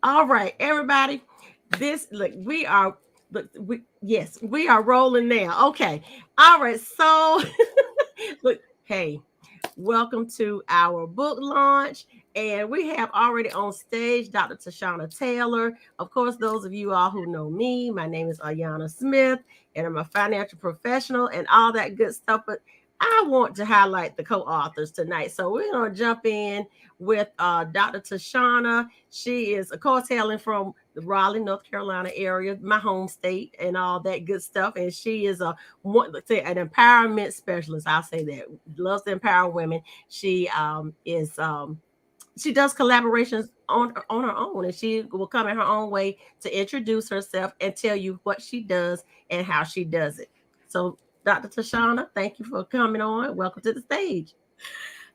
All right, everybody. This look, we are look, we are rolling now. Okay. All right. So look, hey, welcome to our book launch. And we have already on stage Dr. Tashana Taylor. Of course, those of you all who know me, my name is Ayanna Smith, and I'm a financial professional and all that good stuff. But I want to highlight the co-authors tonight. So we're going to jump in with Dr. Tashana. She is, of course, hailing from the Raleigh, North Carolina area, my home state, and all that good stuff. And she is let's say an empowerment specialist. I'll say that. Loves to empower women. She does collaborations on her own, and she will come in her own way to introduce herself and tell you what she does and how she does it. So, Dr. Tashana, thank you for coming on. Welcome to the stage.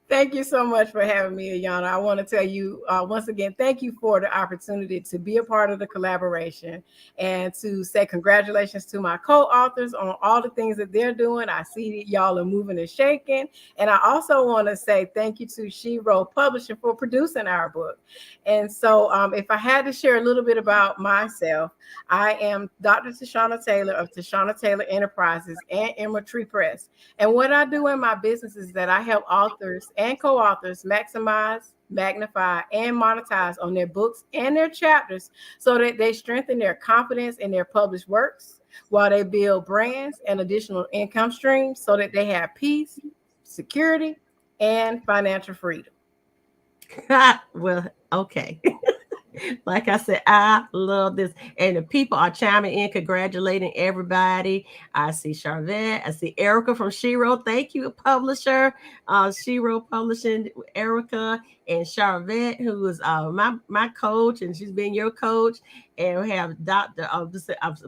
Thank you so much for having me, Ayanna. I want to tell you once again, thank you for the opportunity to be a part of the collaboration and to say congratulations to my co-authors on all the things that they're doing. I see that y'all are moving and shaking. And I also want to say thank you to She Wrote Publishing for producing our book. And so if I had to share a little bit about myself, I am Dr. Tashana Taylor of Tashana Taylor Enterprises and Emerald Tree Press. And what I do in my business is that I help authors and co-authors maximize, magnify, and monetize on their books and their chapters so that they strengthen their confidence in their published works while they build brands and additional income streams so that they have peace, security, and financial freedom. Well, okay. Like I said, I love this. And the people are chiming in, congratulating everybody. I see Charvette. I see Erica from Shiro. Thank you, publisher. Shiro Publishing, Erica and Charvette, who is my coach, and she's been your coach. And we have Dr. I'm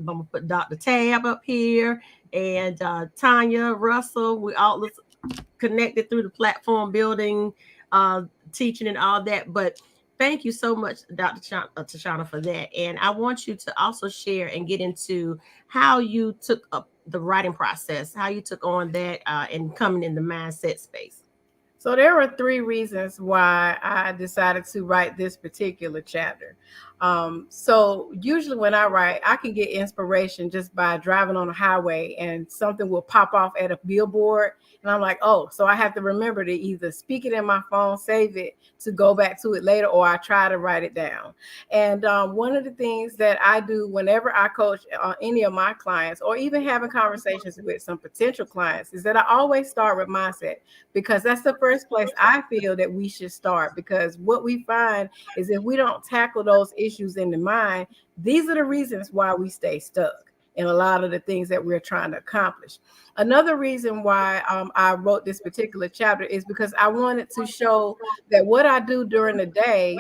gonna put Dr. Tab up here and Tanya Russell. We all connected through the platform building, teaching and all that. But thank you so much, Dr. Tashana, for that. And I want you to also share and get into how you took up the writing process, how you took on that and coming in the mindset space. So there were three reasons why I decided to write this particular chapter. So usually when I write, I can get inspiration just by driving on the highway and something will pop off at a billboard. And I'm like, oh, so I have to remember to either speak it in my phone, save it to go back to it later, or I try to write it down. And one of the things that I do whenever I coach any of my clients, or even having conversations with some potential clients, is that I always start with mindset, because that's the first place I feel that we should start. Because what we find is if we don't tackle those issues in the mind, these are the reasons why we stay stuck in a lot of the things that we're trying to accomplish. Another reason why I wrote this particular chapter is because I wanted to show that what I do during the day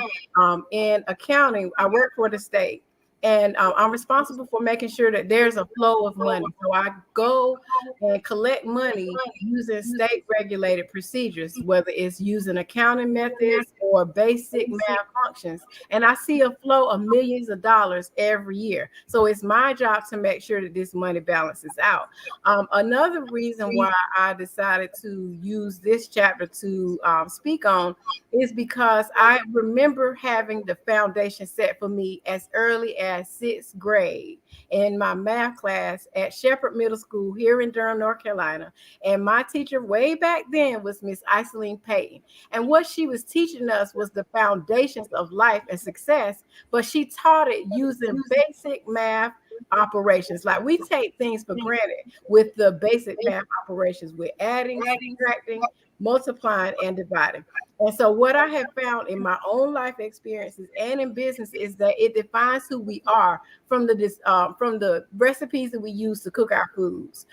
in accounting, I work for the state. And I'm responsible for making sure that there's a flow of money. So I go and collect money using state regulated procedures, whether it's using accounting methods or basic math functions. And I see a flow of millions of dollars every year. So it's my job to make sure that this money balances out. Another reason why I decided to use this chapter to speak on is because I remember having the foundation set for me as early as sixth grade in my math class at Shepherd Middle School here in Durham, North Carolina. And my teacher way back then was Miss Iceline Payton. And what she was teaching us was the foundations of life and success, but she taught it using basic math operations. Like we take things for granted with the basic math operations, with adding, subtracting, multiplying, and dividing. And so what I have found in my own life experiences and in business is that it defines who we are from the recipes that we use to cook our foods,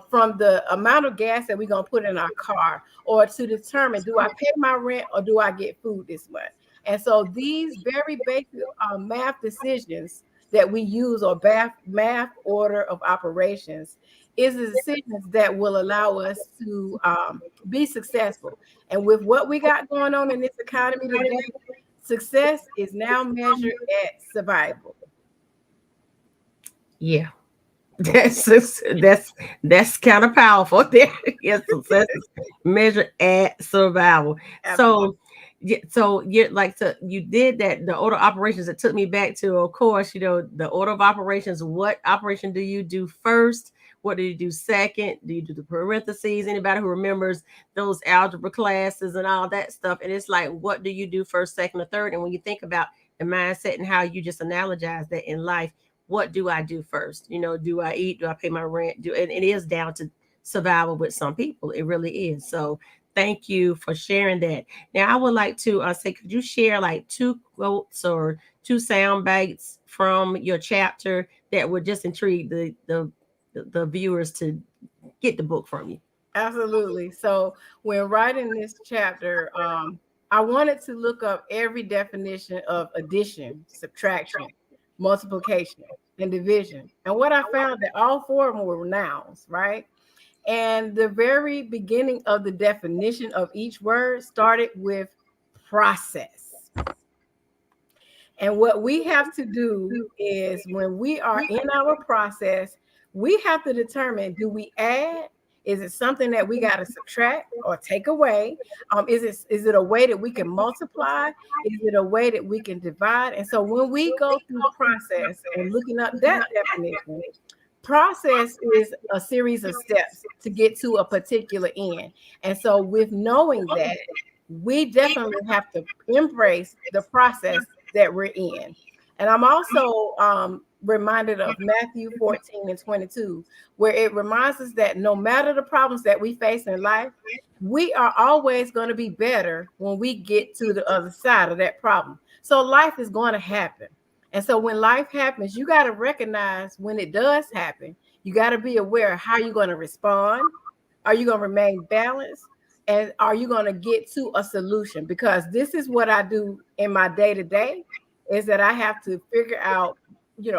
from the amount of gas that we're going to put in our car, or to determine, do I pay my rent or do I get food this month? And so these very basic math decisions that we use, or math order of operations, is the decisions that will allow us to be successful. And with what we got going on in this economy today, success is now measured at survival. Yeah. That's kind of powerful there. Yes, success is measured at survival. Absolutely. So Yeah, so you're like, so you did that, the order of operations. It took me back to, of course, the order of operations. What operation do you do first? What do you do second? Do you do the parentheses? Anybody who remembers those algebra classes and all that stuff? And it's like, what do you do first, second, or third? And when you think about the mindset and how you just analogize that in life, what do I do first? Do I eat? Do I pay my rent? And it is down to survival with some people. It really is. So thank you for sharing that. Now, I would like to say, could you share like two quotes or two sound bites from your chapter that would just intrigue the viewers to get the book from you? Absolutely. So when writing this chapter, I wanted to look up every definition of addition, subtraction, multiplication, and division. And what I found that all four of them were nouns, right? And the very beginning of the definition of each word started with process. And what we have to do is when we are in our process, we have to determine, do we add? Is it something that we got to subtract or take away? Is it a way that we can multiply? Is it a way that we can divide? And so when we go through process and looking up that definition, process is a series of steps to get to a particular end. And so with knowing that, we definitely have to embrace the process that we're in. And I'm also reminded of Matthew 14 and 22, where it reminds us that no matter the problems that we face in life, we are always going to be better when we get to the other side of that problem. So life is going to happen. And so when life happens, you got to recognize when it does happen, you got to be aware of how you're going to respond. Are you going to remain balanced? And are you going to get to a solution? Because this is what I do in my day to day, is that I have to figure out,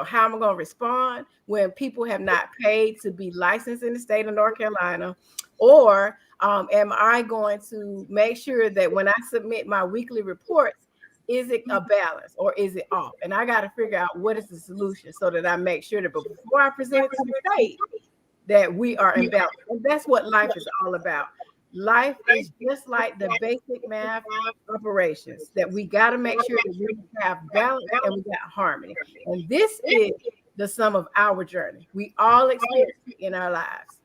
how I'm going to respond when people have not paid to be licensed in the state of North Carolina, or am I going to make sure that when I submit my weekly reports, is it a balance or is it off? And I got to figure out what is the solution so that I make sure that before I present it to the state, that we are in balance. And that's what life is all about. Life is just like the basic math operations, that we got to make sure that we have balance and we got harmony. And this is the sum of our journey. We all experience it in our lives.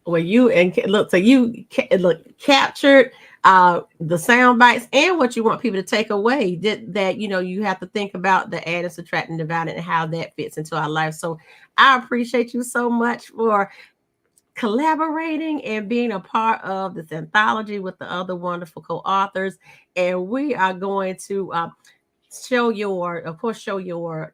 Well, you and look, so look captured the sound bites and what you want people to take away. That you have to think about the add and subtract and divide and how that fits into our life. So I appreciate you so much for collaborating and being a part of this anthology with the other wonderful co-authors. And we are going to show your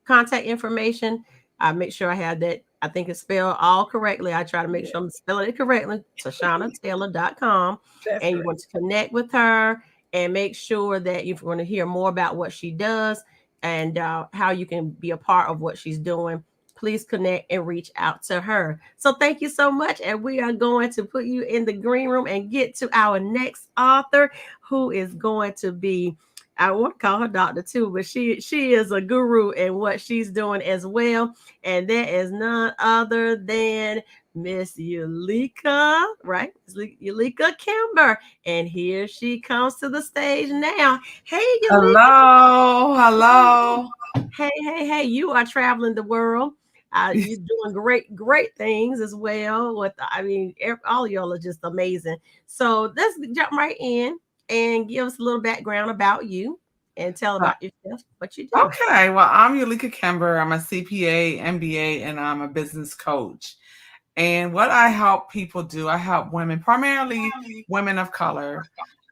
contact information. I make sure I have that. I think it's spelled all correctly. I try to make Yeah, sure I'm spelling it correctly. TashanaTaylor.com. that's And you correct. want to connect with her and make sure that you want to hear more about what she does and how you can be a part of what she's doing. Please connect and reach out to her. So thank you so much. And we are going to put you in the green room and get to our next author, who is going to be, I want to call her doctor too, but she is a guru in what she's doing as well. And that is none other than Miss Yulika, right? Yulika Kimber. And here she comes to the stage now. Hey, Yulika. Hello, hello. Hey, you are traveling the world. You're doing great things as well. All of y'all are just amazing. So let's jump right in and give us a little background about you and tell Uh, about yourself, what you do. Okay, well, I'm Yulika Kember. I'm a CPA, MBA, and I'm a business coach. And what I help people do, I help women, primarily women of color.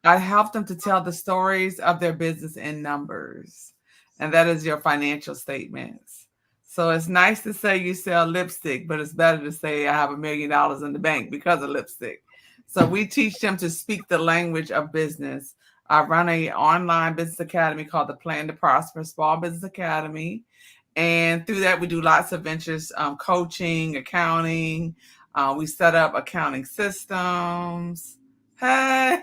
I help them to tell the stories of their business in numbers, and that is your financial statements. So it's nice to say you sell lipstick, but it's better to say I have $1 million in the bank because of lipstick. So we teach them to speak the language of business. I run a online business academy called the Plan to Prosper Small Business Academy. And through that, we do lots of ventures, coaching, accounting. We set up accounting systems. Hey,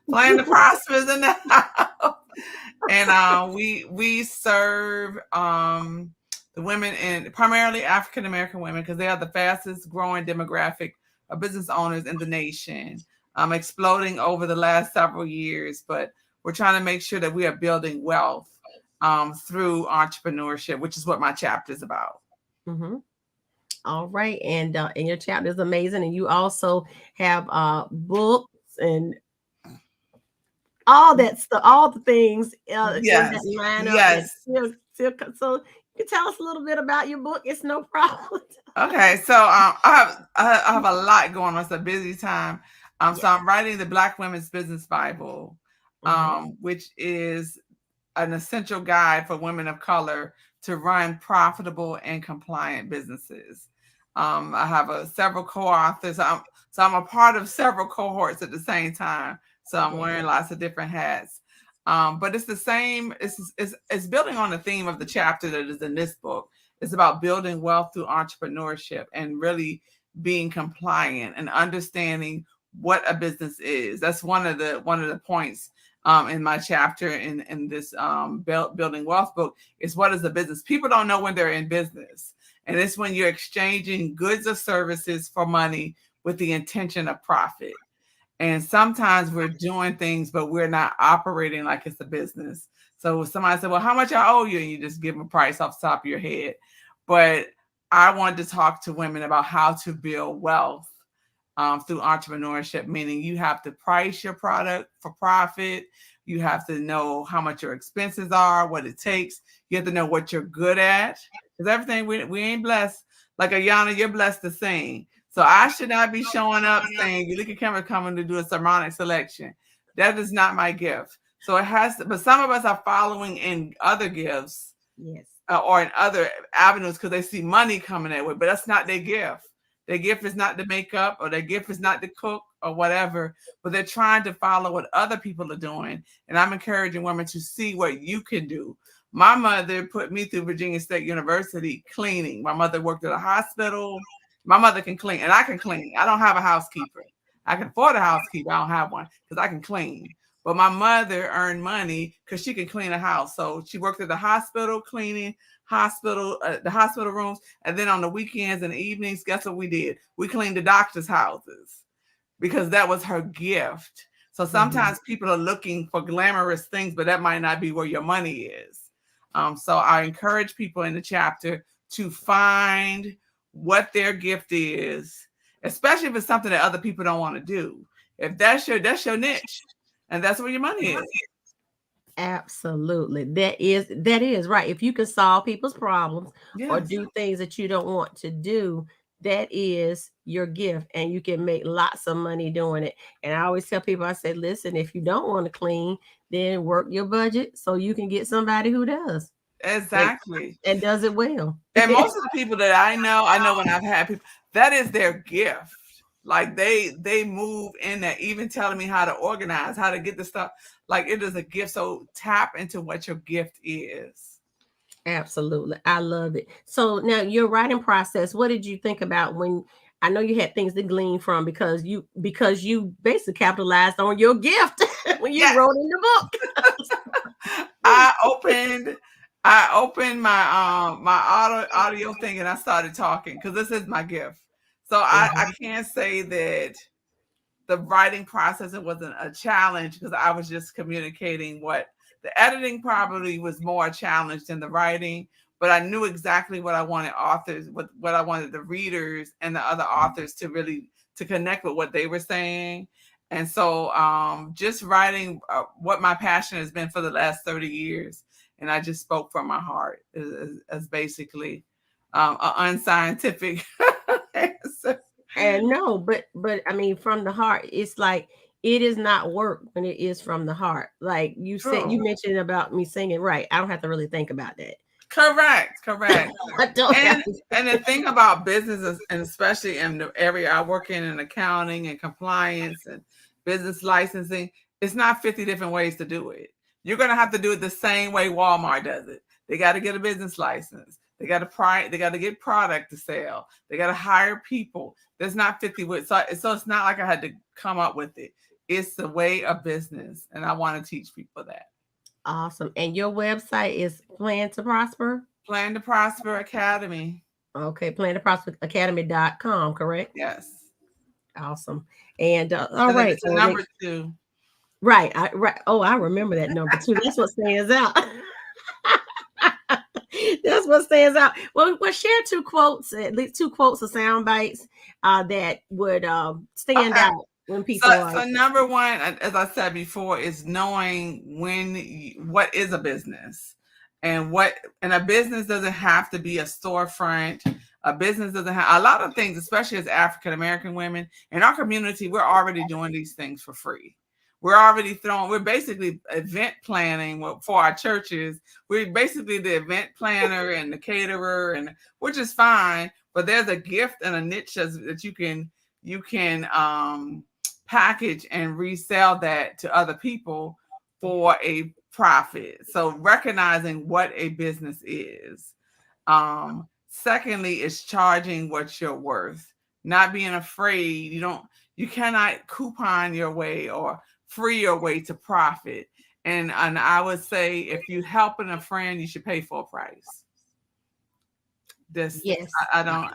Plan to Prosper is in the house. And we serve the women, and primarily African American women, because they are the fastest growing demographic of business owners in the nation. exploding over the last several years, but we're trying to make sure that we are building wealth through entrepreneurship, which is what my chapter is about. Mm-hmm. All right, and your chapter is amazing, and you also have books and all that stuff, all the things in Yes, that lineup, and yes. so you can tell us a little bit about your book. It's no problem. Okay, so I have a lot going on. It's a busy time. So Yes. I'm writing the Black Women's Business Bible, Hmm. which is an essential guide for women of color to run profitable and compliant businesses. I have several co-authors. So I'm a part of several cohorts at the same time. So I'm Yes. wearing lots of different hats. But it's the same. It's building on the theme of the chapter that is in this book. It's about building wealth through entrepreneurship and really being compliant and understanding what a business is. That's one of the points in my chapter in this building wealth book is what is a business. People don't know when they're in business, and it's when you're exchanging goods or services for money with the intention of profit. And sometimes we're doing things, but we're not operating like it's a business. So somebody said, well, how much I owe you? And you just give them a price off the top of your head. But I wanted to talk to women about how to build wealth through entrepreneurship, meaning you have to price your product for profit. You have to know how much your expenses are, what it takes. You have to know what you're good at. Because everything, we ain't blessed. Like Ayanna, you're blessed to sing. So I should not be showing up saying, you look at camera coming to do a sermonic selection. That is not my gift. So it has to, but some of us are following in other gifts Yes. or in other avenues because they see money coming that way, but that's not their gift. Their gift is not to make up, or their gift is not to cook or whatever, but they're trying to follow what other people are doing. And I'm encouraging women to see what you can do. My mother put me through Virginia State University cleaning. My mother worked at a hospital. My mother can clean, and I can clean. I don't have a housekeeper. I can afford a housekeeper. I don't have one because I can clean. But my mother earned money because she can clean a house. So she worked at the hospital cleaning the hospital rooms, and then on the weekends and evenings, guess what we did? We cleaned the doctors' houses because that was her gift. So Hmm. sometimes people are looking for glamorous things, but that might not be where your money is. So I encourage people in the chapter to find what their gift is, especially if it's something that other people don't want to do. If that's your niche, and that's where your money is. Absolutely. That is right. If you can solve people's problems or Yes, do things that you don't want to do, that is your gift, and you can make lots of money doing it. And I always tell people, I say, listen, if you don't want to clean, then work your budget so you can get somebody who does and, exactly. and does it well. And most of the people that I know when I've had people, that is their gift. Like they move in there, even telling me how to organize, how to get the stuff. Like it is a gift. So tap into what your gift is. Absolutely. I love it. So now your writing process, what did you think about when I know you had things to glean from because you basically capitalized on your gift when you Yeah. wrote in the book. I opened I opened my audio thing and I started talking because this is my gift. So I Mhm. can't say that the writing process, it wasn't a challenge because I was just communicating what the editing probably was more a challenge than the writing, but I knew exactly what I wanted authors, what I wanted the readers and the other authors to really to connect with what they were saying. And so just writing what my passion has been for the last 30 years. And I just spoke from my heart as basically an unscientific answer. And no, but I mean from the heart, it's like it is not work when it is from the heart. Like you said, you True. mentioned about me singing, right? I don't have to really think about that. Correct, correct. I don't have And to. and the thing about businesses, and especially in the area I work in accounting and compliance and business licensing, it's not 50 different ways to do it. You're gonna have to do it the same way Walmart does it. They got to get a business license. They got to get product to sell. They got to hire people. There's not 50 ways. So it's not like I had to come up with it. It's the way of business. And I want to teach people that. Awesome. And your website is Plan to Prosper? Plan to Prosper Academy. Okay, plan to prosper academy.com, correct? Yes. Awesome. And all And then right. it's a number 2. Right. Right. Oh, I remember that number too. That's what stands out. That's what stands out. Well, share two quotes, at least two quotes or sound bites that would stand Okay. out when So, people are. so number one, as I said before, is knowing what is a business, and a business doesn't have to be a storefront. A business doesn't have a lot of things, especially as African American women in our community. We're already doing these things for free. We're basically event planning for our churches. We're basically the event planner and the caterer, and which is fine. But there's a gift and a niche that you can package and resell that to other people for a profit. So recognizing what a business is. Secondly, is charging what you're worth. Not being afraid. You cannot coupon your way or free your way to profit. And I would say if you helping a friend, you should pay full price. This Yes. I don't.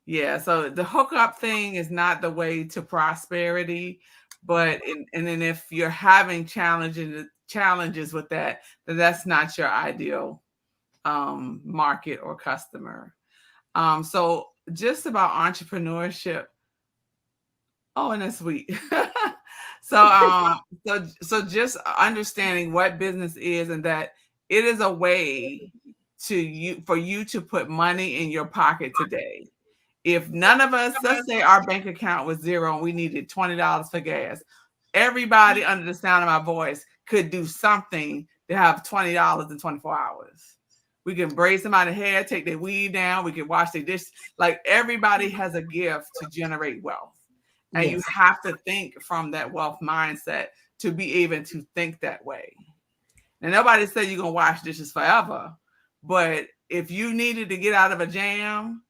Yeah, so the hookup thing is not the way to prosperity, but and then if you're having challenges with that, then that's not your ideal market or customer. So just about entrepreneurship. Oh, and that's sweet. So just understanding what business is and that it is a way for you to put money in your pocket today. If none of us, let's say our bank account was zero and we needed $20 for gas, everybody under the sound of my voice could do something to have $20 in 24 hours. We can braid somebody's hair, take their weed down, we can wash their dishes. Like everybody has a gift to generate wealth. And you Yes. have to think from that wealth mindset to be able to think that way. And nobody said you're going to wash dishes forever. But if you needed to get out of a jam,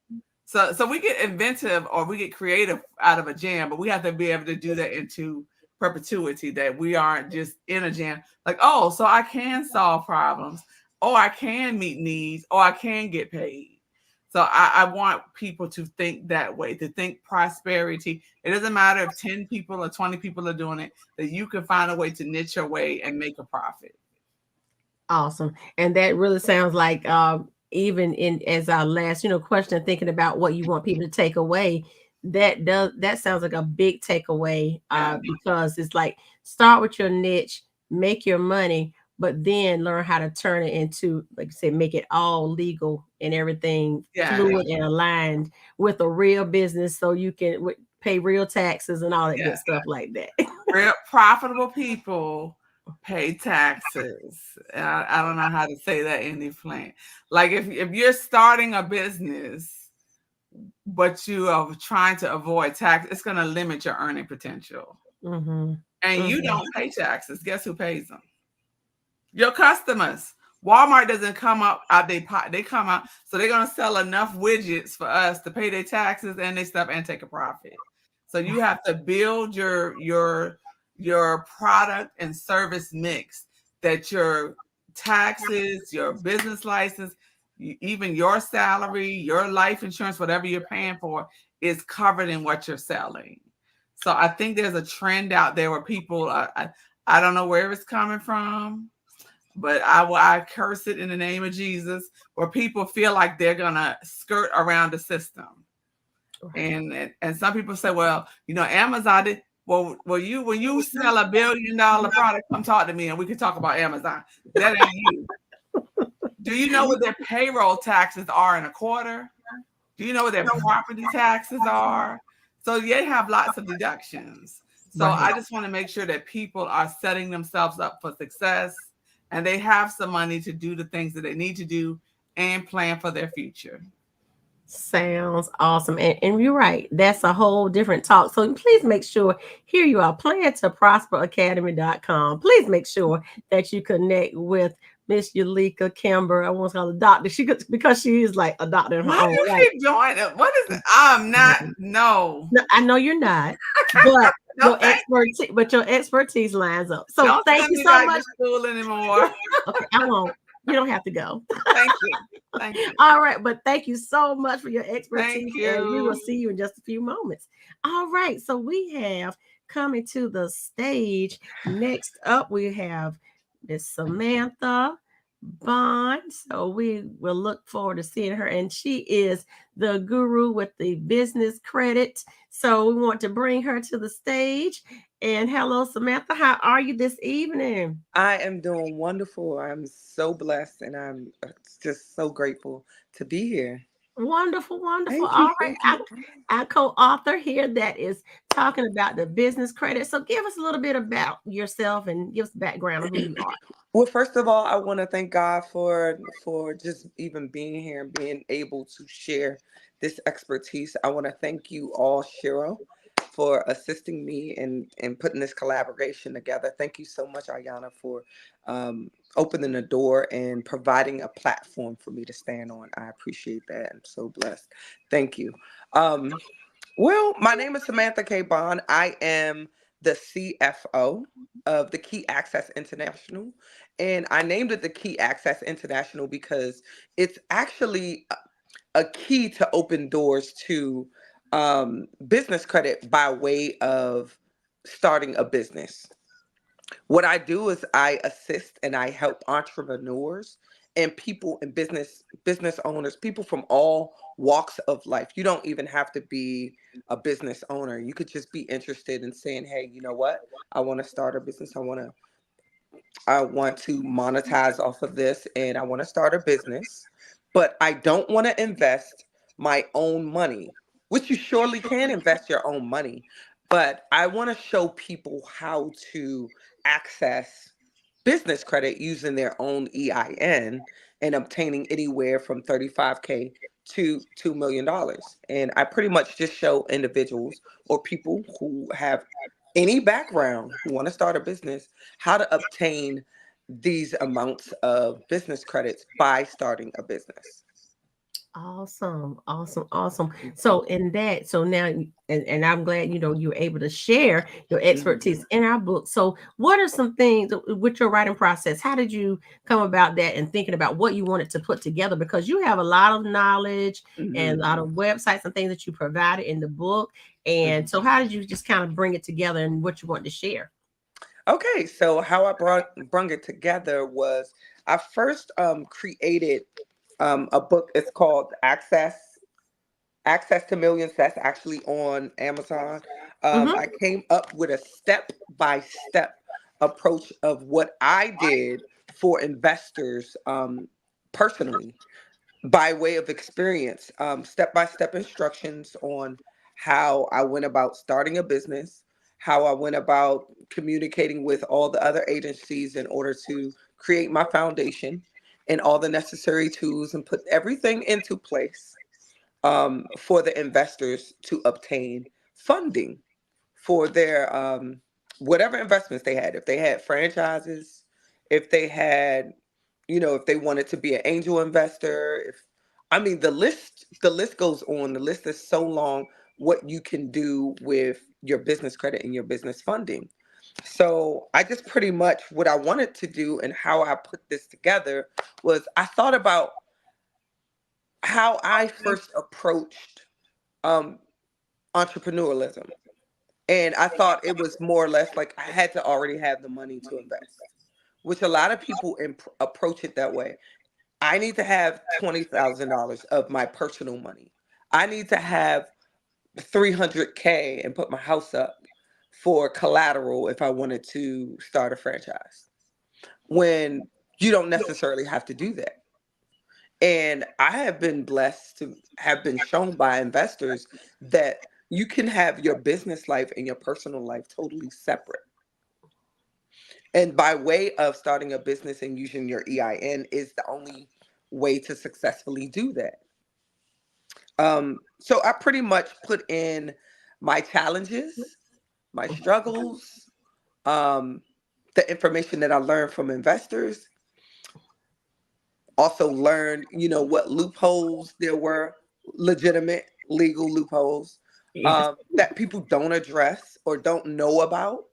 so we get inventive or we get creative out of a jam, but we have to be able to do that into perpetuity, that we aren't just in a jam. Like, oh, so I can solve problems, or I can meet needs, or I can get paid. So I want people to think that way, to think prosperity. It doesn't matter if 10 people or 20 people are doing it, that you can find a way to niche your way and make a profit. Awesome. And that really sounds like even in as our last, question, thinking about what you want people to take away, that sounds like a big takeaway Yeah. because it's like start with your niche, make your money, but then learn how to turn it into, like you said, make it all legal and everything Yeah. fluid and aligned with a real business so you can pay real taxes and all that Yeah. good stuff like that. Real profitable people pay taxes. I don't know how to say that any plain. Like if you're starting a business, but you are trying to avoid tax, it's going to limit your earning potential. Mm-hmm. And you Mm-hmm. don't pay taxes. Guess who pays them? Your customers. Walmart doesn't come up out they pot. They come out, so they're gonna sell enough widgets for us to pay their taxes and their stuff and take a profit. So you have to build your product and service mix that your taxes, your business license, even your salary, your life insurance, whatever you're paying for, is covered in what you're selling. So I think there's a trend out there where people, I don't know where it's coming from, but I curse it in the name of Jesus, where people feel like they're gonna skirt around the system. And some people say, well, Amazon did. Well, when you sell $1 billion product, come talk to me and we can talk about Amazon. That ain't you. Do you know what their payroll taxes are in a quarter? Do you know what their property taxes are? So they have lots of deductions. So I just want to make sure that people are setting themselves up for success and they have some money to do the things that they need to do and plan for their future. Sounds awesome. And you're right. That's a whole different talk. So please make sure, here you are, plan to prosperacademy.com. Please make sure that you connect with Miss Yulika Kimber. I want to call her doctor. Because she is like a doctor in her Why own do you right. keep doing it? What is it? I'm not. No. I know you're not, but No, your expertise lines up. So don't thank send you me so back much. to school anymore. Okay, I won't. You don't have to go. Thank you. Thank you. All right, but thank you so much for your expertise, Thank and we will you. see you in just a few moments. All right, so we have coming to the stage. Next up, we have Miss Samantha Bond. So we will look forward to seeing her. And she is the guru with the business credit. So we want to bring her to the stage. And hello, Samantha. How are you this evening? I am doing wonderful. I'm so blessed and I'm just so grateful to be here. Wonderful, wonderful. Thank you. All right. Thank you. Our co-author here that is talking about the business credit. So give us a little bit about yourself and give us the background of who you are. Well, first of all, I want to thank God for just even being here and being able to share this expertise. I want to thank you all, Shiro, for assisting me in putting this collaboration together. Thank you so much, Ayanna, for opening the door and providing a platform for me to stand on. I appreciate that. I'm so blessed. Thank you. Um, well, my name is Samantha K. Bond. I am the CFO of the Key Access International. And I named it the Key Access International because it's actually a key to open doors to business credit by way of starting a business. What I do is I assist and I help entrepreneurs and people and business owners, people from all walks of life. You don't even have to be a business owner. You could just be interested in saying, "Hey, you know what? I want to start a business. I want to monetize off of this and I want to start a business, but I don't want to invest my own money, which you surely can invest your own money, but I want to show people how to access business credit using their own EIN and obtaining anywhere from 35K to $2 million. And I pretty much just show individuals or people who have any background who want to start a business how to obtain these amounts of business credits by starting a business. Awesome, awesome, awesome. So in that, so now, and I'm glad you're able to share your Mhm. expertise in our book. So what are some things with your writing process? How did you come about that and thinking about what you wanted to put together? Because you have a lot of knowledge and a Mhm. lot of websites and things that you provided in the book. And Mhm. so how did you just kind of bring it together and what you want to share? Okay, so how I brung it together was I first created a book. It's called Access to Millions. That's actually on Amazon. Mm-hmm. I came up with a step by step approach of what I did for investors personally by way of experience, step by step instructions on how I went about starting a business, how I went about communicating with all the other agencies in order to create my foundation and all the necessary tools and put everything into place for the investors to obtain funding for their whatever investments they had. If they had franchises, if they had, if they wanted to be an angel investor, if I mean the list goes on. The list is so long what you can do with your business credit and your business funding. So I just pretty much what I wanted to do and how I put this together was I thought about how I first approached um, entrepreneurialism. And I thought it was more or less like I had to already have the money to invest, which a lot of people approach it that way. I need to have $20,000 of my personal money. I need to have 300K and put my house up for collateral if I wanted to start a franchise. When you don't necessarily have to do that. And I have been blessed to have been shown by investors that you can have your business life and your personal life totally separate. And by way of starting a business and using your EIN is the only way to successfully do that. So I pretty much put in my challenges, my struggles, um, the information that I learned from investors, also learned, what loopholes there were, legitimate legal loopholes Yes. that people don't address or don't know about,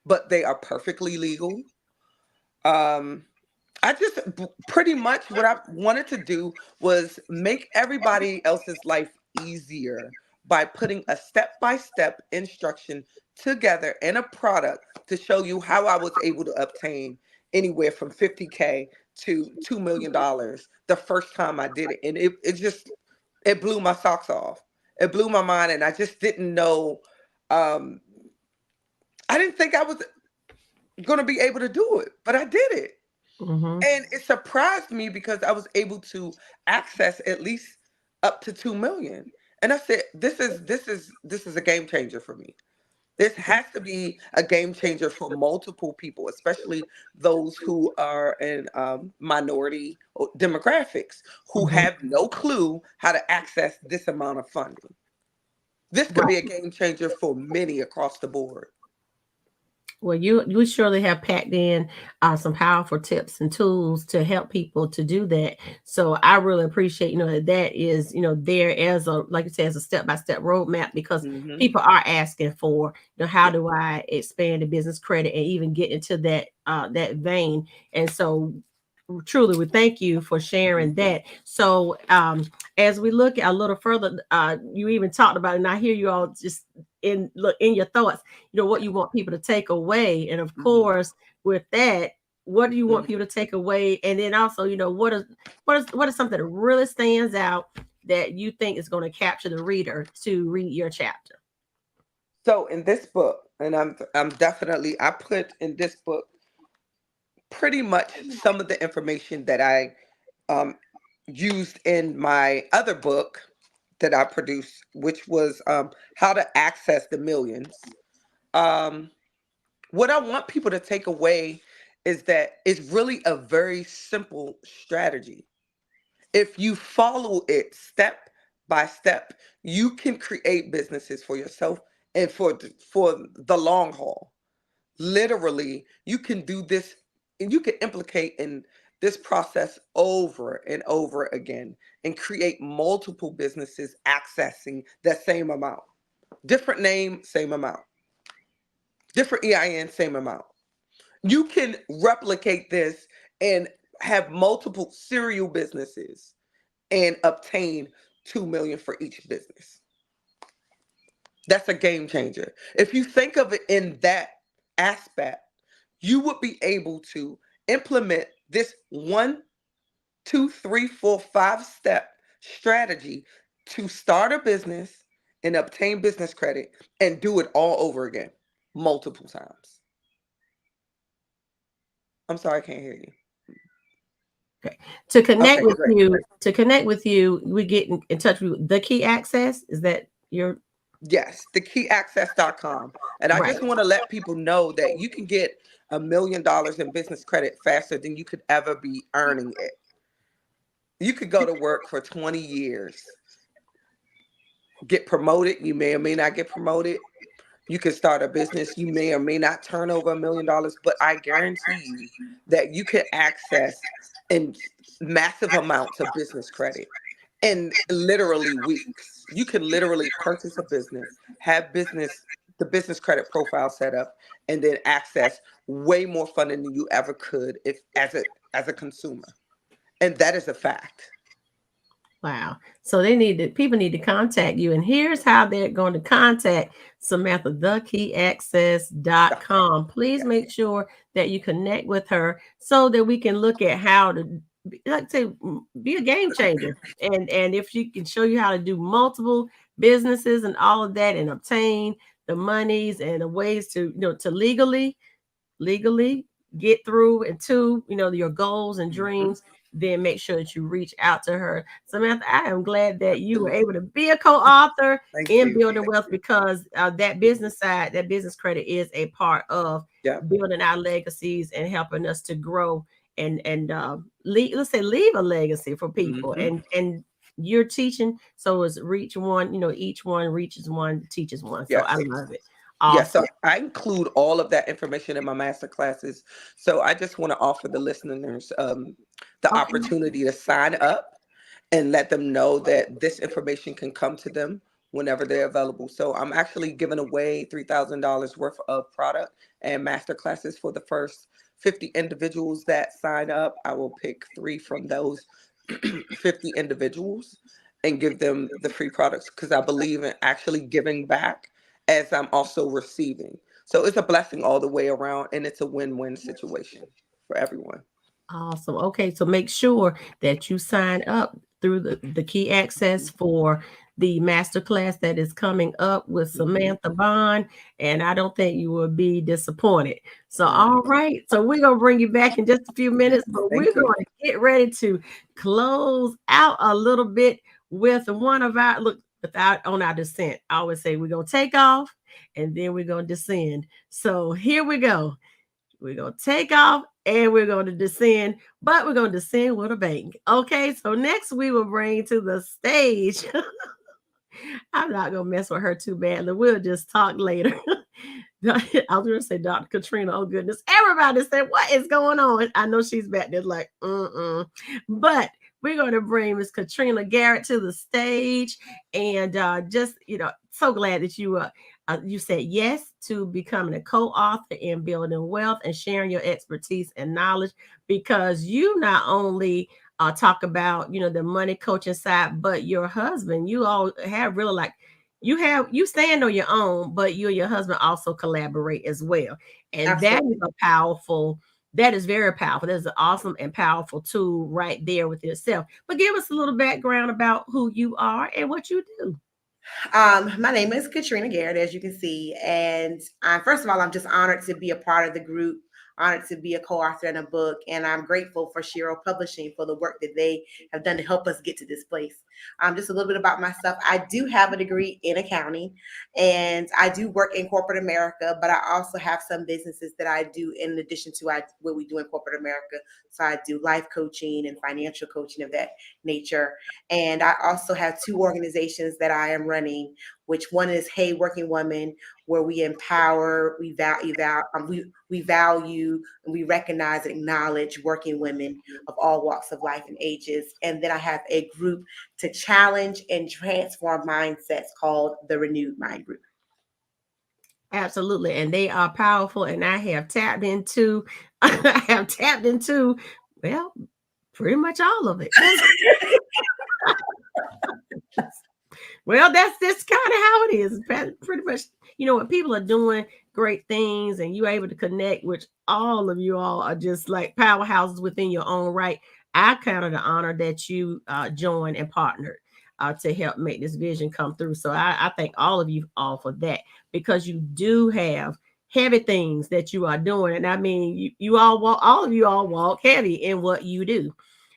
but they are perfectly legal. Um, I just pretty much what I wanted to do was make everybody else's life easier by putting a step-by-step instruction together in a product to show you how I was able to obtain anywhere from 50K to $2 million the first time I did it. And it just, it blew my socks off. It blew my mind. And I just didn't know, um, I didn't think I was going to be able to do it, but I did it. Mm-hmm. And it surprised me because I was able to access at least up to 2 million. And I said, this is a game changer for me. This has to be a game changer for multiple people, especially those who are in minority demographics who Mm-hmm. have no clue how to access this amount of funding. This could Right. be a game changer for many across the board. Well, you surely have packed in some powerful tips and tools to help people to do that. So I really appreciate, that that is, there as a, like you said, as a step by step roadmap, because Hmm. people are asking for, how do I expand the business credit and even get into that vein. And so truly we thank you for sharing that. So as we look a little further, you even talked about it, and I hear you all just in your thoughts, what you want people to take away. And of Hmm. course, with that, what do you want Hmm. people to take away? And then also, what is something that really stands out that you think is going to capture the reader to read your chapter? So in this book, and I'm definitely, I put in this book pretty much some of the information that I um, used in my other book that I produced, which was How to Access the Millions. Um, what I want people to take away is that it's really a very simple strategy. If you follow it step by step, you can create businesses for yourself and for the long haul. Literally, you can do this and you can implicate in this process over and over again and create multiple businesses accessing that same amount. Different name, same amount. Different EIN, same amount. You can replicate this and have multiple serial businesses and obtain 2 million for each business. That's a game changer. If you think of it in that aspect, you would be able to implement this 1, 2, 3, 4, 5 step strategy to start a business and obtain business credit and do it all over again multiple times. I'm sorry, I can't hear you. Okay. To connect Okay, with great. you, we get in touch with the key access. Is that your Yes, thekeyaccess.com. And I right? just want to let people know that you can get $1 million in business credit faster than you could ever be earning it. You could go to work for 20 years, get promoted. You may or may not get promoted. You can start a business. You may or may not turn over $1 million, but I guarantee you that you can access in massive amounts of business credit in literally weeks. You can literally purchase a business, have the business credit profile set up, and then access way more funding than you ever could if as a consumer. And that is a fact. Wow. So people need to contact you. And here's how they're going to contact Samantha, Dot com. thekeyAccess.com. Please Yes. make sure that you connect with her so that we can look at how to, like I say, be a game changer. And if she can show you how to do multiple businesses and all of that and obtain the monies and the ways to, to legally get through and to your goals and Mhm. dreams, then make sure that you reach out to her. Samantha, I am glad that you were able Absolutely. to be a co-author Thank in you. building wealth, because that business side, that business credit is a part of Yeah. building our legacies and helping us to grow and let's say leave a legacy for people. Hmm. And you're teaching, so it's reach one, each one reaches one, teaches one. So I Yes. love it. Yeah, Awesome. so I include all of that information in my master classes. So I just want to offer the listeners the Okay. opportunity to sign up and let them know that this information can come to them whenever they're available. So I'm actually giving away $3,000 worth of product and master classes for the first 50 individuals that sign up. I will pick three from those 50 individuals. and give them the free products because I believe in actually giving back as I'm also receiving. So it's a blessing all the way around, and it's a win-win situation for everyone. Awesome. Okay, so make sure that you sign up through the key access for the masterclass that is coming up with Mhm. Samantha Bond, and I don't think you will be disappointed. So, Mm. all right, so we're gonna bring you back in just a few minutes, but we're Thank you. going to get ready to close out a little bit with one of our look without on our descent. I always say we're gonna take off and then we're gonna descend. So here we go. We're going to take off and we're going to descend, but we're going to descend with a bang. Okay, so next we will bring to the stage. I'm not going to mess with her too badly. We'll just talk later. I was going to say Dr. Katrina. Oh, goodness. Everybody said, what is going on? I know she's back there like, But we're going to bring Miss Katrina Garrett to the stage. And just, so glad that you said yes to becoming a co-author in building wealth and sharing your expertise and knowledge because you not only talk about, the money coaching side, but your husband, you all have really like, you stand on your own, but you and your husband also collaborate as well. And that is Absolutely. that is very powerful. That's an awesome and powerful tool right there with yourself. But give us a little background about who you are and what you do. My name is Katrina Garrett, as you can see. And first of all, I'm just honored to be a part of the group, honored to be a co-author in a book. And I'm grateful for Shiro Publishing for the work that they have done to help us get to this place. Just a little bit about myself. I do have a degree in accounting and I do work in corporate America, but I also have some businesses that I do in addition to what we do in corporate America. So I do life coaching and financial coaching of that nature. And I also have two organizations that I am running, which one is Hey Working Woman, where we empower, we value, and we recognize and acknowledge working women of all walks of life and ages. And then I have a group to challenge and transform mindsets called the Renewed Mind Group. Absolutely. And they are powerful. And I have tapped into, I have tapped into, well, pretty much all of it. Well, that's kind of how it is. Pretty much, when people are doing great things and you're able to connect, which all of you all are just like powerhouses within your own right. I count it an honor that you joined and partnered to help make this vision come through. So I thank all of you all for that because you do have heavy things that you are doing. And I mean, you all walk, all of you all walk heavy in what you do.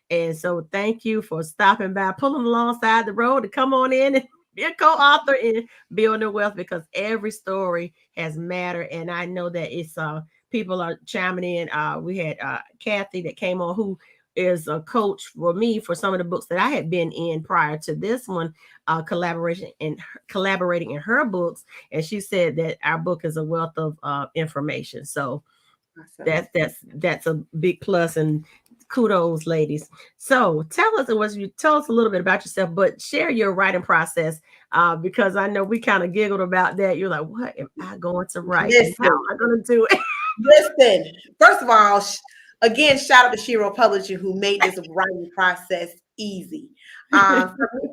And so thank you for stopping by, pulling alongside the road to come on in and be a co-author in Building Wealth because every story has mattered. And I know that it's people are chiming in. We had Kathy that came on who is a coach for me for some of the books that I had been in prior to this one, collaborating in her books. And she said that our book is a wealth of information. So Awesome. that's a big plus and kudos, ladies. So tell us a little bit about yourself, but share your writing process because I know we kind of giggled about that. You're like, what am I going to write and how am Listen, I going to do it? listen. First of all, again, shout out to Shiro Publishing who made this writing process easy. For me,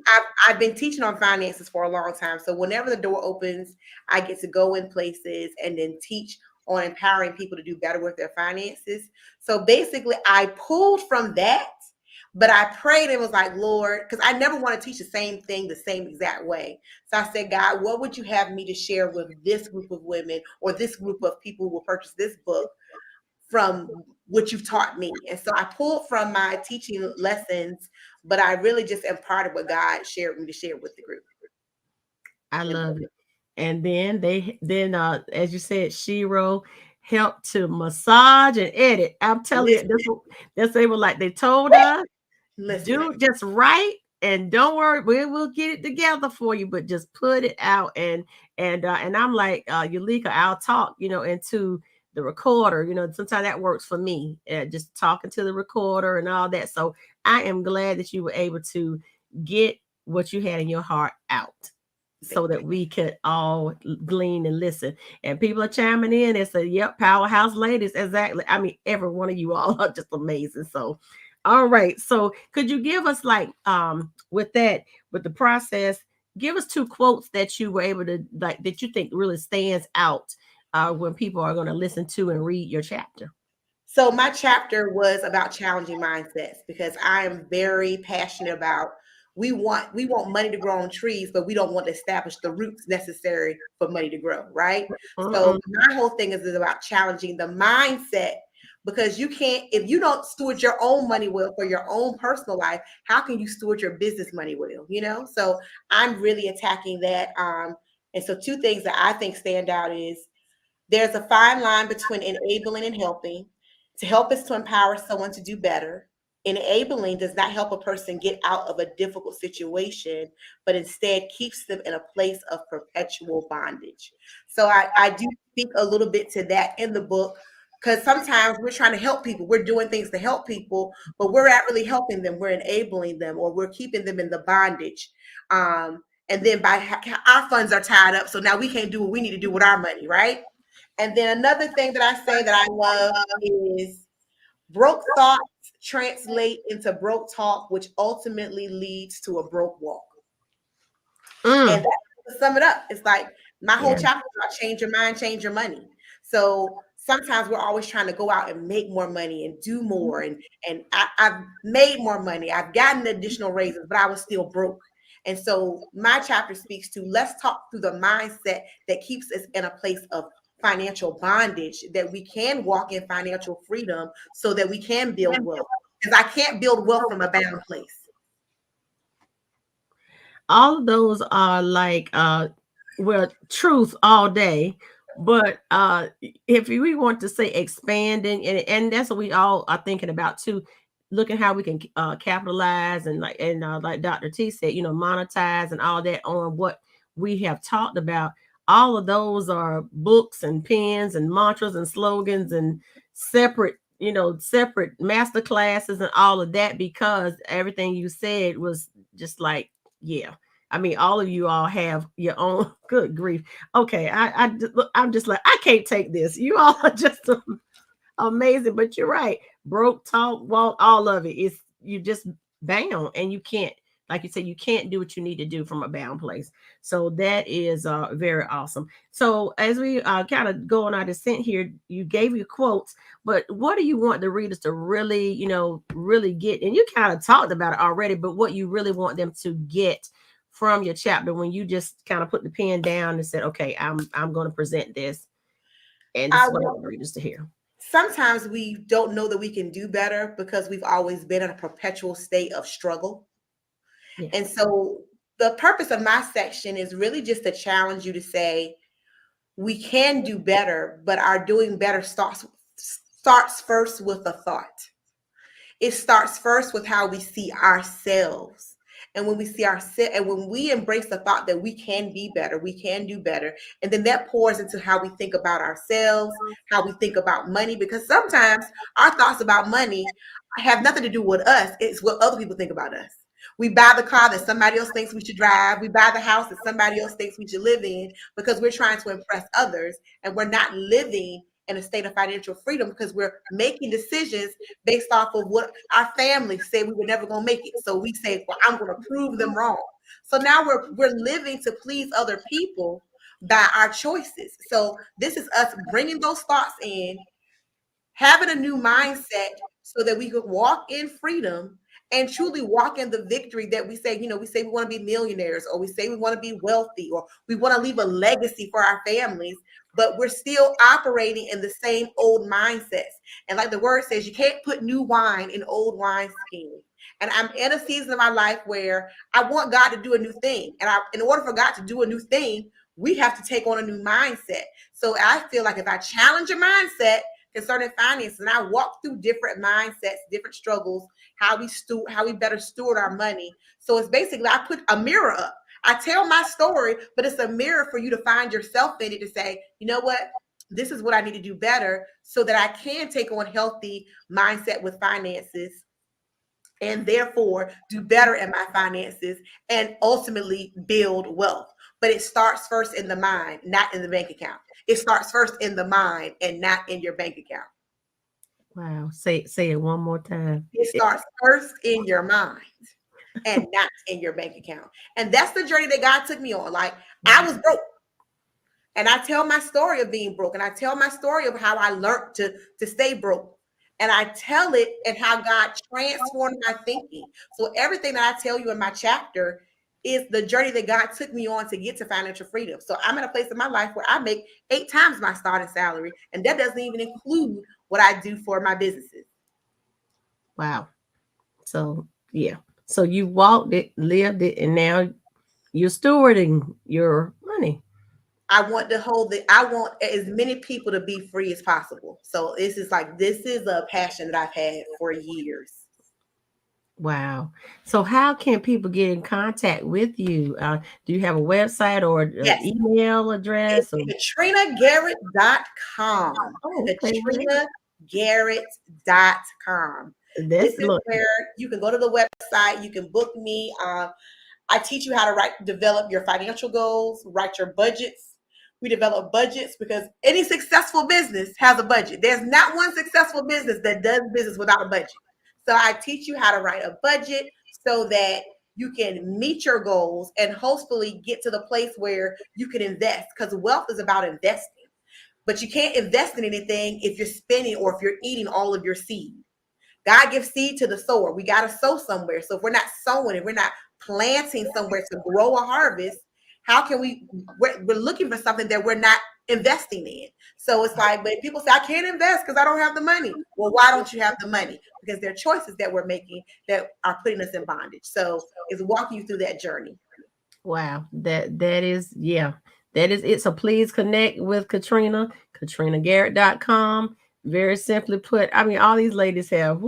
I've been teaching on finances for a long time. So whenever the door opens, I get to go in places and then teach on empowering people to do better with their finances. So basically, I pulled from that, but I prayed and was like, Lord, because I never want to teach the same thing the same exact way. So I said, God, what would you have me to share with this group of women or this group of people who will purchase this book from what you've taught me? And so I pulled from my teaching lessons, but I really just imparted what God shared me to share with the group. I And love it. And then as you said, Shiro helped to massage and edit. I'm telling you, listen, they were like they told us listen, do just write and don't worry, we will get it together for you, but just put it out and I'm like Yulika, I'll talk, into the recorder, sometimes that works for me, just talking to the recorder and all that. So I am glad that you were able to get what you had in your heart out so thank that we could all glean and listen. And people are chiming in and say, yep, powerhouse ladies. Exactly. I mean, every one of you all are just amazing. So All right. So could you give us like with that, with the process, give us two quotes that you were able to like that you think really stands out when people are going to listen to and read your chapter? So my chapter was about challenging mindsets because I am very passionate about we want money to grow on trees, but we don't want to establish the roots necessary for money to grow, right? So Mm-mm. my whole thing is about challenging the mindset because you can't if you don't steward your own money well for your own personal life, how can you steward your business money well, you know? So I'm really attacking that. And so two things that I think stand out is there's a fine line between enabling and helping. To help is to empower someone to do better. Enabling does not help a person get out of a difficult situation, but instead keeps them in a place of perpetual bondage. So I do speak a little bit to that in the book because sometimes we're trying to help people. We're doing things to help people, but we're not really helping them. We're enabling them or we're keeping them in the bondage. And then our funds are tied up. So now we can't do what we need to do with our money, right? And then another thing that I say that I love is broke thoughts translate into broke talk, which ultimately leads to a broke walk. And Mm, that's to sum it up. It's like my whole yeah. chapter is about change your mind, change your money. So sometimes we're always trying to go out and make more money and do more. I've made more money. I've gotten additional raises, but I was still broke. And so my chapter speaks to let's talk through the mindset that keeps us in a place of financial bondage, that we can walk in financial freedom so that we can build wealth. Because I can't build wealth from a bound place. All of those are like well truth all day, but if we want to say expanding, and that's what we all are thinking about too, looking how we can capitalize and like Dr. T said, monetize and all that on what we have talked about. All of those are books and pens and mantras and slogans and separate separate master classes and all of that, because everything you said was just like, yeah. I mean, all of you all have your own. Good grief. Okay, I'm just like, I can't take this. You all are just amazing. But you're right. Broke talk, walk, all of it is you just bound, and you can't, like you said, you can't do what you need to do from a bound place. So that is very awesome. So as we kind of go on our descent here, you gave your quotes, but what do you want the readers to really, really get? And you kind of talked about it already, but what you really want them to get from your chapter when you just kind of put the pen down and said, okay, I'm going to present this, and this I is what I want readers to hear. Sometimes we don't know that we can do better because we've always been in a perpetual state of struggle. And Yes. so the purpose of my section is really just to challenge you to say we can do better, but our doing better starts first with a thought. It starts first with how we see ourselves. And when we see ourselves, and when we embrace the thought that we can be better, we can do better, and then that pours into how we think about ourselves, how we think about money, because sometimes our thoughts about money have nothing to do with us. It's what other people think about us. We buy the car that somebody else thinks we should drive. We buy the house that somebody else thinks we should live in because we're trying to impress others, and we're not living in a state of financial freedom because we're making decisions based off of what our family said we were never going to make it. So we say, well, I'm going to prove them wrong. So now we're living to please other people by our choices. So this is us bringing those thoughts in, having a new mindset so that we could walk in freedom and truly walk in the victory that we say, we say we want to be millionaires, or we say we want to be wealthy, or we want to leave a legacy for our families, but we're still operating in the same old mindsets. And like the word says, you can't put new wine in old wine skins. And I'm in a season of my life where I want God to do a new thing. And in order for God to do a new thing, we have to take on a new mindset. So I feel like if I challenge a mindset concerning finances, and I walk through different mindsets, different struggles, how we better steward our money. So it's basically I put a mirror up. I tell my story, but it's a mirror for you to find yourself in it to say, you know what? This is what I need to do better so that I can take on healthy mindset with finances and therefore do better in my finances and ultimately build wealth. But it starts first in the mind, not in the bank account. It starts first in the mind and not in your bank account. Wow. Say it one more time. It starts first in your mind and not in your bank account. And that's the journey that God took me on. Like, I was broke. And I tell my story of being broke, and I tell my story of how I learned to stay broke. And I tell it and how God transformed my thinking. So everything that I tell you in my chapter is the journey that God took me on to get to financial freedom. So I'm in a place in my life where I make 8 times my starting salary, and that doesn't even include what I do for my businesses. Wow. So yeah. So you walked it, lived it, and now you're stewarding your money. I want as many people to be free as possible. So this is a passion that I've had for years. Wow. So how can people get in contact with you? Do you have a website or Yes, email it's address? Or katrinagarrett.com. oh, okay, katrinagarrett.com. This that's is look. where you can go to the website, you can book me. I teach you how to develop your financial goals, write your budgets. We develop budgets because any successful business has a budget. There's not one successful business that does business without a budget. So I teach you how to write a budget so that you can meet your goals and hopefully get to the place where you can invest, because wealth is about investing. But you can't invest in anything if you're spending or if you're eating all of your seed. God gives seed to the sower. We got to sow somewhere. So if we're not sowing, if we're not planting somewhere to grow a harvest, how can we're looking for something that we're not investing in. So it's like, but people say, I can't invest because I don't have the money. Well, why don't you have the money? Because there are choices that we're making that are putting us in bondage. So it's walking you through that journey. Wow. That is yeah. That is it. So please connect with Katrina, katrinagarrett.com. Very simply put, I mean, all these ladies have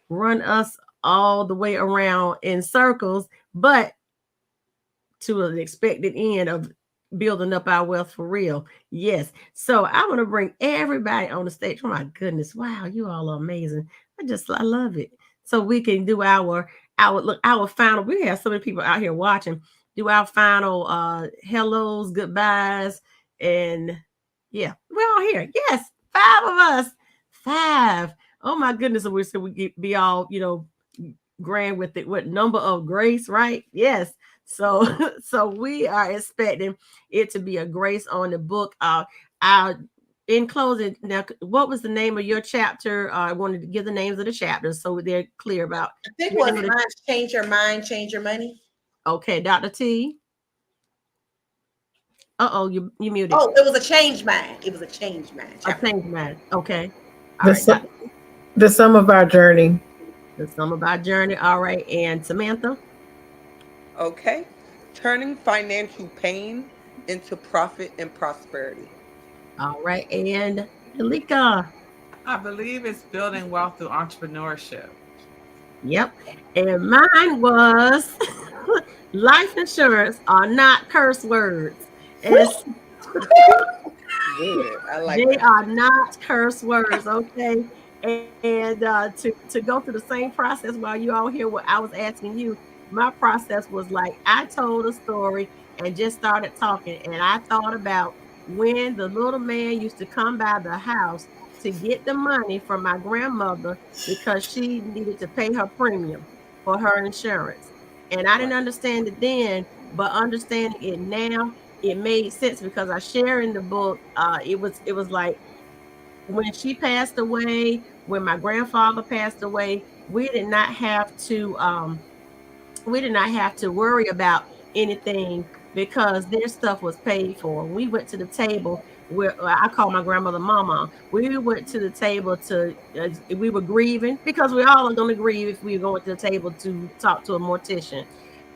run us all the way around in circles, but to an expected end of building up our wealth for real. Yes. So I want to bring everybody on the stage. Oh my goodness. Wow, you all are amazing. I love it. So we can do our final. We have so many people out here watching. Do our final hellos, goodbyes, and yeah, we're all here. Yes, five of us. Five. Oh my goodness. So we get be all, grand with it. What number of grace, right? Yes. So so we are expecting it to be a grace on the book. In closing, now what was the name of your chapter? I wanted to give the names of the chapters so they're clear about I think your was name of the, mine, change your mind, change your money. okay, Dr. T. Uh-oh, you muted. Oh, it was a change mind. It was a change mind A chapter. change man. Okay. All The right, Dr. the sum of our journey. The Sum of Our Journey. All right. And Samantha. Okay. Turning financial pain into profit and prosperity. All right. And Elika. I believe it's building wealth through entrepreneurship. Yep. And mine was life insurance are not curse words. And Good. I like they that. are not curse words, okay? And to go through the same process while you all hear what I was asking you, my process was like I told a story and just started talking, and I thought about when the little man used to come by the house to get the money from my grandmother because she needed to pay her premium for her insurance, and I didn't Right. understand it then, but understanding it now, it made sense because I share in the book. It was like when she passed away, when my grandfather passed away, we did not have to worry about anything because their stuff was paid for. We went to the table where I call my grandmother Mama. We went to the table we were grieving because we all are going to grieve if we are going to the table to talk to a mortician.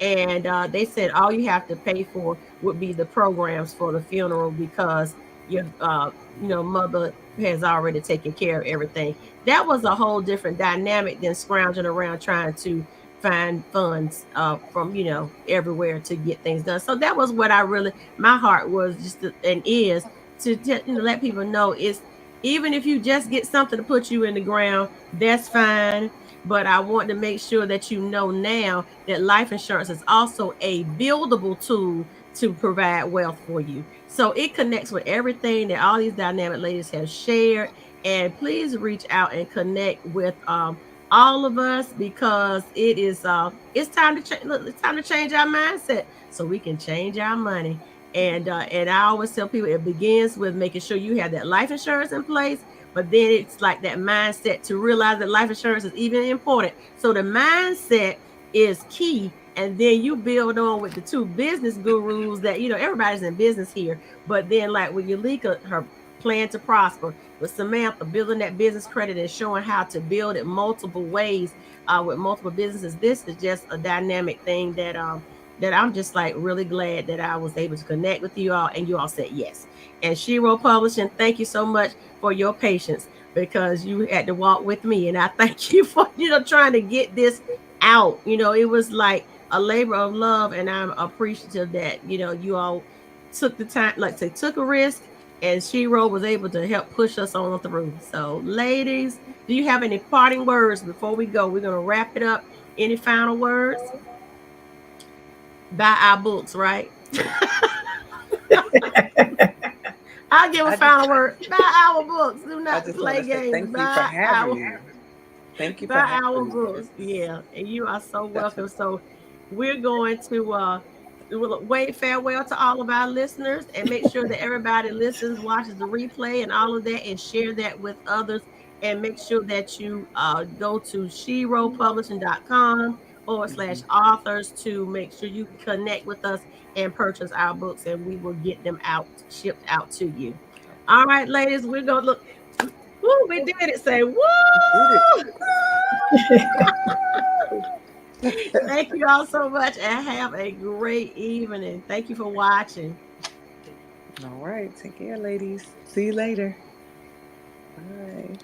And they said all you have to pay for would be the programs for the funeral because your mother has already taken care of everything. That was a whole different dynamic than scrounging around trying to find funds from everywhere to get things done. So that was what I really my heart was and is to let people know it's even if you just get something to put you in the ground, that's fine. But I want to make sure that you know now that life insurance is also a buildable tool to provide wealth for you. So it connects with everything that all these dynamic ladies have shared. And please reach out and connect with all of us, because it's time to change. Look, it's time to change our mindset so we can change our money. And I always tell people it begins with making sure you have that life insurance in place, but then it's like that mindset to realize that life insurance is even important. So the mindset is key, and then you build on with the two business gurus that everybody's in business here. But then, like with Yulika, her plan to prosper, with Samantha building that business credit and showing how to build it multiple ways, with multiple businesses. This is just a dynamic thing that I'm just like really glad that I was able to connect with you all and you all said yes. And Shiro Publishing, thank you so much for your patience, because you had to walk with me, and I thank you for trying to get this out. It was like a labor of love, and I'm appreciative that you all took the time, like say, took a risk, and Shiro was able to help push us on through. So, ladies, do you have any parting words before we go? We're gonna wrap it up. Any final words? Buy our books, right? I'll give a I just final word. Buy our books. Do I not just want play to say games. thank you for having me. Thank you for Buy our having me. books. It's Yeah, and you are so welcome. definitely. So we're going to wave farewell to all of our listeners, and make sure that everybody listens, watches the replay and all of that, and share that with others. And make sure that you go to sheropublishing.com Mhm. /authors to make sure you connect with us and purchase our books, and we will get them out, shipped out to you. All right, ladies, we're gonna look. Woo, we did it. Say woo! Did it. Thank you all so much, and have a great evening. Thank you for watching. All right. Take care, ladies. See you later. Bye.